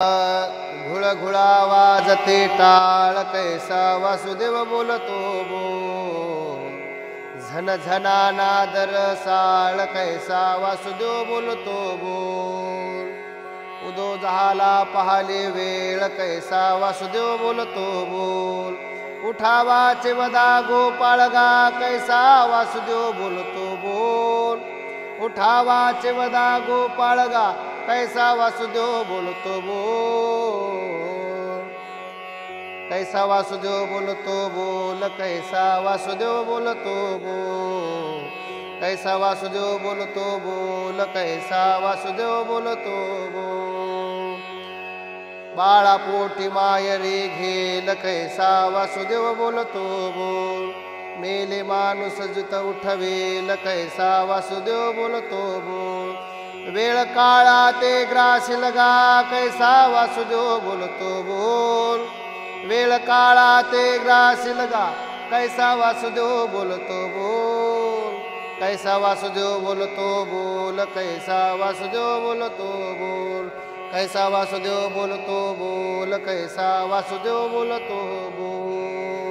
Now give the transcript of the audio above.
घुळघुळा वाजते टाळ कैसा वासुदेव बोलतो बोल. झनझना नादर साळ कैसा वासुदेव बोलतो बोल. उदो झाला पाहले वेळ कैसा वासुदेव बोलतो बोल. उठावाचे वदा गोपाळगा कैसा वासुदेव बोलतो बोल. उठावाचे वदा गोपाळगा कैसा वासुदेव बोलतो बोल. कैसा वासुदेव बोलतो बोल. कैसा वासुदेव बोलतो बोल. कैसा वासुदेव बोलतो बोल. कैसा वासुदेव बोलतो बोल. बाळा पोटी मायरी घेल कैसा वासुदेव बोलतो बोल. मेले माणूस जुत उठवेल कैसा वासुदेव बोलतो बोल. वेळ काळा ते ग्रास लगा कैसा वासुदेव बोलतो बोल. वेळ काळा ते ग्रास लगा कैसा वासुदेव बोलतो बोल. कैसा वासुदेव बोलतो बोल. कैसा वासुदेव बोलतो बोल. कैसा वासुदेव बोलतो बोल. कैसा वासुदेव बोलतो बोल.